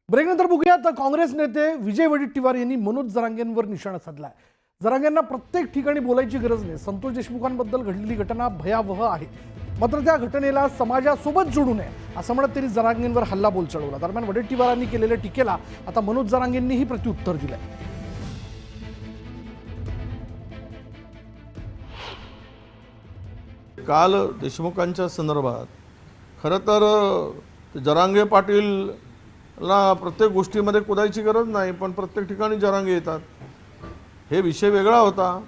ब्रेकनंतर बघूयात काँग्रेस नेते विजय वडेट्टीवार यांनी मनोज जरांगेंवर निशाणा साधलाय। जरांगेंना प्रत्येक ठिकाणी बोलायची गरज नाही। संतोष देशमुखांबद्दल घडलेली घटना भयावह आहे, मात्र त्या घटनेला समाजासोबत जोडू नये असं म्हणत त्यांनी जरांगेंवर हल्लाबोल चढवला। दरम्यान वडेट्टीवारांनी केलेल्या टीकेला आता मनोज जरांगेंनीही प्रत्युत्तर दिलंय। काल देशमुखांच्या संदर्भात खरं तर जरांगे पाटीलला प्रत्येक गोष्टीमध्ये कुदायची गरज नाही, पण प्रत्येक ठिकाणी जरांगे येतात। हे विषय वेगळा होता,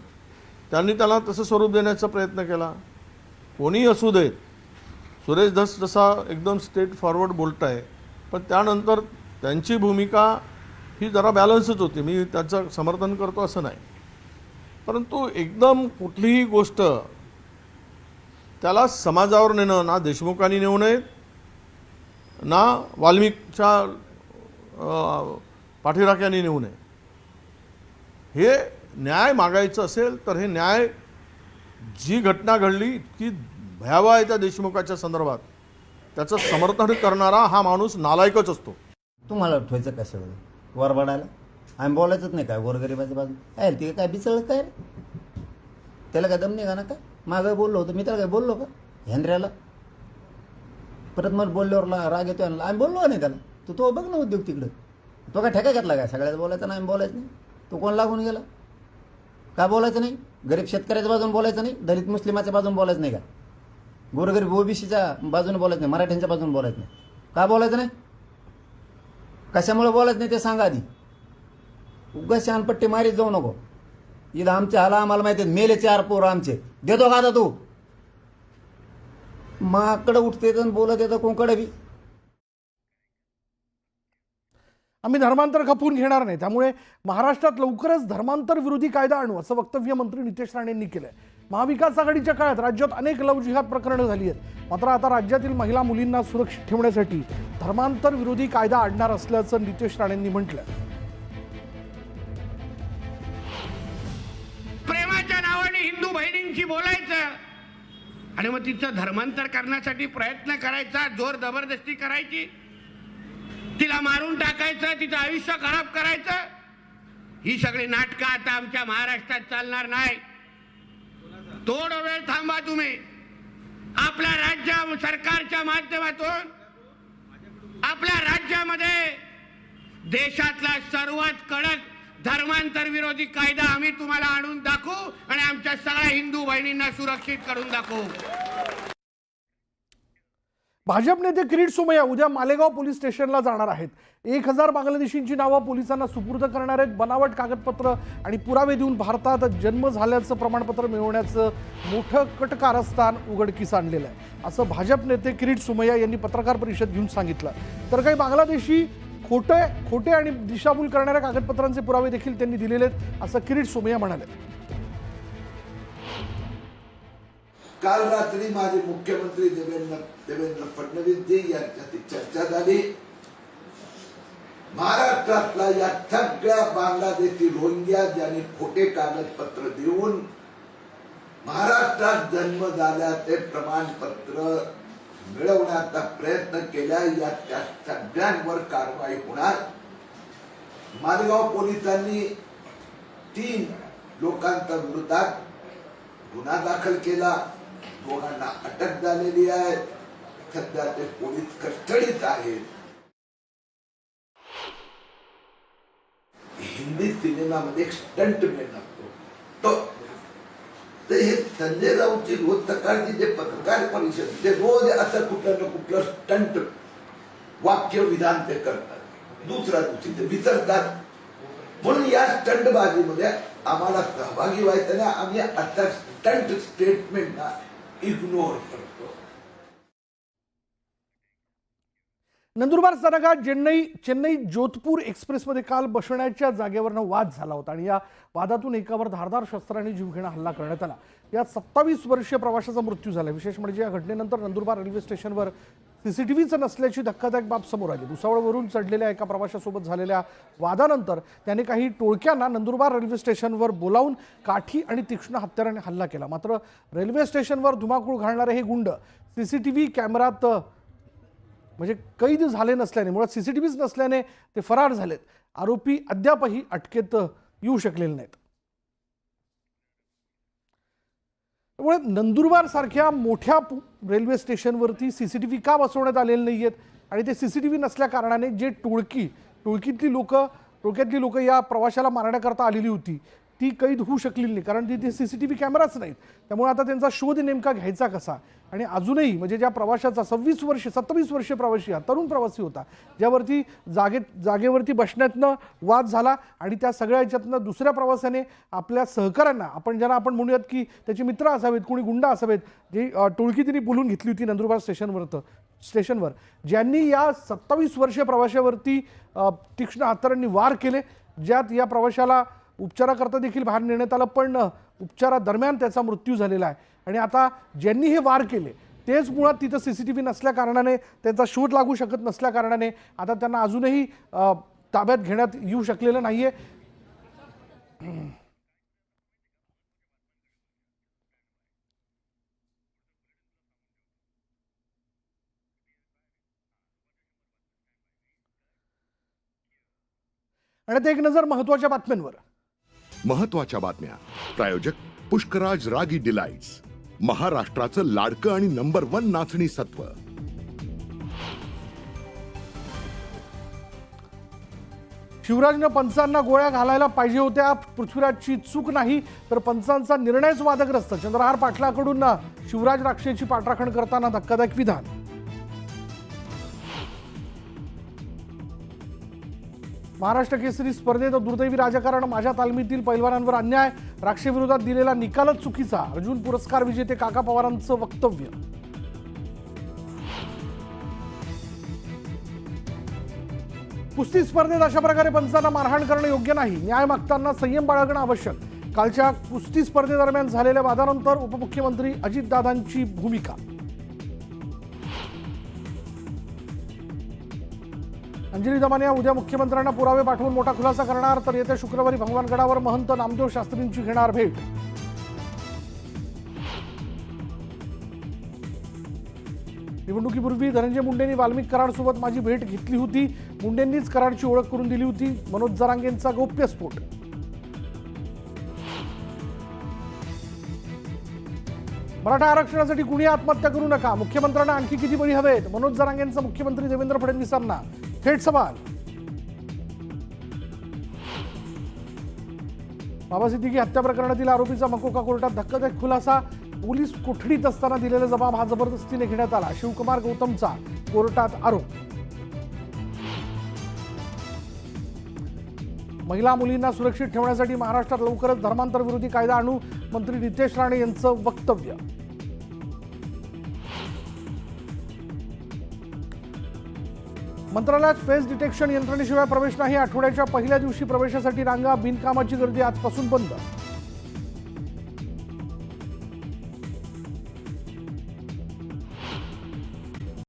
त्यांनी त्याला तसं स्वरूप देण्याचा प्रयत्न केला। कोणीही असू देत, सुरेश धस जसा एकदम स्ट्रेट फॉरवर्ड बोलताय, पण त्यानंतर त्यांची भूमिका ही जरा बॅलन्सच होती। मी त्याचं समर्थन करतो असं नाही, परंतु एकदम कुठलीही गोष्ट त्याला समाजावर नेणं, ना देशमुखांनी नेऊ नये ना वाल्मिकच्या पाठीराख्यांनी नेऊ नये। हे न्याय मागायचं असेल तर हे न्याय, जी घटना घडली इतकी भयावह आहे त्या देशमुखाच्या संदर्भात, त्याचं समर्थन करणारा हा माणूस नालायकच असतो। तुम्हाला ठेवायचं काय सगळं वरबडायला? आम्ही बोलायचंच नाही काय गोरगरिबाच्या बाजू आहे ते काय बिचळ काय रे? त्याला काय दम नाही का ना? काय मागं बोललो होतं मी, त्याला काय बोललो का हेंद्र्याला? परत मला बोलल्यावर राग येतो। आम्ही बोललो नाही त्याला, तो बघ ना उद्योग तिकडं, तो काय ठेका घेतला काय? सगळ्यात बोलायचं नाही, बोलायचं नाही, तो कोण लागून गेला? का बोलायचं नाही? गरीब शेतकऱ्याच्या बाजून बोलायचं नाही, दलित मुस्लिमाच्या बाजून बोलायचं नाही का? गोरगरीब ओबीसीच्या बाजूने बोलायचं नाही, मराठ्यांच्या बाजून बोलायचं नाही, का बोलायचं नाही? कशामुळे बोलायचं नाही ते सांगा आधी। उगाच शानपट्टी मारीत जाऊ नको। इथं आमच्या हाला आम्हाला माहिती आहे, मेले 4 पोरं आमचे, देतो का आता तू? माकडं उठते तर बोलत येतं कोणकडे बी। आम्ही धर्मांतर खपवून घेणार नाही, त्यामुळे महाराष्ट्रात लवकरच धर्मांतर विरोधी कायदा आणू असं वक्तव्य मंत्री नितेश राणेंनी केलंय। महाविकास आघाडीच्या काळात राज्यात अनेक लव जिहाद प्रकरणं झाली आहेत, मात्र आता राज्यातील महिला मुलींना सुरक्षित ठेवण्यासाठी धर्मांतर विरोधी कायदा आणणार असल्याचं नितेश राणेंनी म्हटलं। प्रेमाच्या नावाने हिंदू बहिणींशी बोलायचं आणि मग तिचं धर्मांतर करण्यासाठी प्रयत्न करायचा, जोर जबरदस्ती करायची, तिला मारून टाकायचं, तिचं आयुष्य खराब करायचं, ही सगळी नाटकं आता आमच्या महाराष्ट्रात चालणार नाही। थोडा वेळ थांबा तुम्ही। आपल्या राज्य सरकारच्या माध्यमातून आपल्या राज्यामध्ये देशातला सर्वात कडक धर्मांतर विरोधी कायदा आम्ही तुम्हाला आणून दाखवू आणि आमच्या सगळ्या हिंदू बहिणींना सुरक्षित करून दाखवू। भाजप नेते किरीट सोमय्या उद्या मालेगाव पोलीस स्टेशनला जाणार आहेत। 1000 बांगलादेशींची नावं पोलिसांना सुपूर्द करणार आहेत। बनावट कागदपत्र आणि पुरावे देऊन भारतात जन्म झाल्याचं प्रमाणपत्र मिळवण्याचं मोठं कटकारस्थान उघडकीस आणलेलं आहे असं भाजप नेते किरीट सोमय्या यांनी पत्रकार परिषद घेऊन सांगितलं। तर काही बांगलादेशी खोटे आणि दिशाभूल करणाऱ्या कागदपत्रांचे पुरावे देखील त्यांनी दिलेले आहेत असं किरीट सोमय्या म्हणाले। काल रात्री माझे मुख्यमंत्री देवेंद्र फडणवीस यांच्याशी चर्चा झाली। महाराष्ट्रातला या सगळ्या बांगलादेशी रोहिंग्या ज्यांनी खोटे कागदपत्र देऊन महाराष्ट्रात जन्म झाल्याचे प्रमाणपत्र मिळवण्याचा प्रयत्न केला, या त्या सगळ्यांवर कारवाई होणार। मालेगाव पोलिसांनी 3 लोकांच्या विरोधात गुन्हा दाखल केला, 2 अटक झालेली आहे, सध्या ते पोलीस कस्टडीत आहेत। हिंदी सिनेमामध्ये एक स्टंटमॅन असतो तो हे संजय राऊतची रोज सकाळची जे पत्रकार परिषद, ते रोज असं कुठलं ना कुठलं स्टंट वाक्य विधान ते करतात, दुसऱ्या दिवशी ते विसरतात। म्हणून या स्टंटबाजीमध्ये आम्हाला सहभागी व्हायचं नाही, आम्ही आता स्टंट स्टेटमेंटला इग्नोर करतो। नंदुरबार स्थानकात चेन्नई जोधपूर एक्सप्रेसमध्ये काल बसण्याच्या जागेवरनं वाद झाला होता आणि या वादातून एकावर धारदार शस्त्राने जीवघेणा हल्ला करण्यात आला। यात 27 वर्षीय प्रवाशाचा मृत्यू झाला। विशेष म्हणजे या घटनेनंतर नंदुरबार रेल्वे स्टेशनवर सीसीटीव्हीचं नसल्याची धक्कादायक बाब समोर आली। भुसावळवरून चढलेल्या एका प्रवाशासोबत झालेल्या वादानंतर त्याने काही टोळक्यांना नंदुरबार रेल्वे स्टेशनवर बोलावून काठी आणि तीक्ष्ण हत्याराने हल्ला केला। मात्र रेल्वे स्टेशनवर धुमाकूळ घालणारे हे गुंड सीसीटीव्ही कॅमेऱ्यात म्हणजे कैद झाले नसल्याने, मुळात CCTVच नसल्याने ते फरार झालेत. आरोपी अद्यापही अटकेत येऊ शकलेले नाहीत. त्यामुळे नंदुरबार सारख्या मोठ्या रेल्वे स्टेशनवरती CCTV का बसवण्यात आलेले नाही आहेत आणि ते CCTV नसल्या कारणाने जे टोळकीतली लोक या प्रवाशाला मारण्याकरता आलेली होती ती कैद होऊ शकलेली नाही, कारण तिथे CCTV कॅमेराच नाहीत. त्यामुळे आता त्यांचा शोध नेमका घ्यायचा कसा. आणि अजूनही म्हणजे ज्या प्रवाशाचा 27 वर्षीय प्रवासी हा तरुण प्रवासी होता, ज्यावरती जागेवरती बसण्यातनं वाद झाला आणि त्या सगळ्या ह्याच्यातनं दुसऱ्या प्रवाशाने आपल्या सहकाऱ्यांना, ज्यांना आपण म्हणूयात की त्याचे मित्र असावेत, कोणी गुंडा असावेत, जी टोळकी तिने बोलून घेतली होती नंदुरबार स्टेशनवर, ज्यांनी या 27 वर्षीय प्रवाशावरती तीक्ष्ण हत्यारांनी वार केले, ज्यात या प्रवाशाला उपचाराकरता देखील बाहेर नेण्यात आलं, पण उपचारादरम्यान त्याचा मृत्यू झालेला आहे. आणि आता ज्यांनी हे वार केले तेच मुळात तिथं CCTV नसल्या कारणाने, त्यांचा शोध लागू शकत नसल्या कारणाने आता त्यांना अजूनही ताब्यात घेण्यात येऊ शकलेलं नाहीये. आणि आता एक नजर महत्त्वाच्या बातम्यांवर. महत्त्वाच्या बातम्या. प्रायोजक पुष्कराज रागी डिलाइट्स, महाराष्ट्राचं लाडकं आणि नंबर 1 नाचणी सत्व. शिवराजनं पंचांना गोळ्या घालायला पाहिजे होत्या, पृथ्वीराजची चूक नाही, तर पंचांचा निर्णयच वादग्रस्त. चंद्रहार पाटलाकडून शिवराज राक्षेची पाठराखण करताना धक्कादायक विधान. महाराष्ट्र केसरी स्पर्धेत दुर्दैवी राजकारण, माझ्या तालमीतील पैलवानांवर अन्याय, राक्षेविरोधात दिलेला निकालच चुकीचा, अर्जुन पुरस्कार विजेते काका पवारांचं वक्तव्य. कुस्ती स्पर्धेत अशा प्रकारे पंचांना मारहाण करणं योग्य नाही, न्याय मागताना संयम बाळगणं आवश्यक. कालच्या कुस्ती स्पर्धेदरम्यान झालेल्या वादानंतर उपमुख्यमंत्री अजितदादांची भूमिका. अंजली दमानिया उद्या मुख्यमंत्र्यांना पुरावे पाठवून मोठा खुलासा करणार, तर येत्या शुक्रवारी भगवानगडावर महंत नामदेव शास्त्रींची घेणार भेट. निवडणुकीपूर्वी धनंजय मुंडेंनी वाल्मिक कराडसोबत माझी भेट घेतली होती, मुंडेंनीच कराडची ओळख करून दिली होती. मनोज जरांगेंचा गौप्यस्फोट. मराठा आरक्षणासाठी कुणी आत्महत्या करू नका, मुख्यमंत्र्यांना आणखी किती बळी हवेत, मनोज जरांगेंचा मुख्यमंत्री देवेंद्र फडणवीसांना थेट सवाल. बाबा सिद्दीकी हत्या प्रकरणातील आरोपीचा मकोका कोर्टात धक्कादायक खुलासा, पोलीस कोठडीत असताना दिलेला जबाब हा जबरदस्तीने घेण्यात आला, शिवकुमार गौतमचा कोर्टात आरोप. महिला मुलींना सुरक्षित ठेवण्यासाठी महाराष्ट्रात लवकरच धर्मांतर विरोधी कायदा आणू, मंत्री नितेश राणे यांचं वक्तव्य. मंत्रालयात फेस डिटेक्शन यंत्रणेशिवाय प्रवेश नाही, आठवड्याच्या पहिल्या दिवशी प्रवेशासाठी रांगा, बिनकामाची गर्दी आजपासून बंद.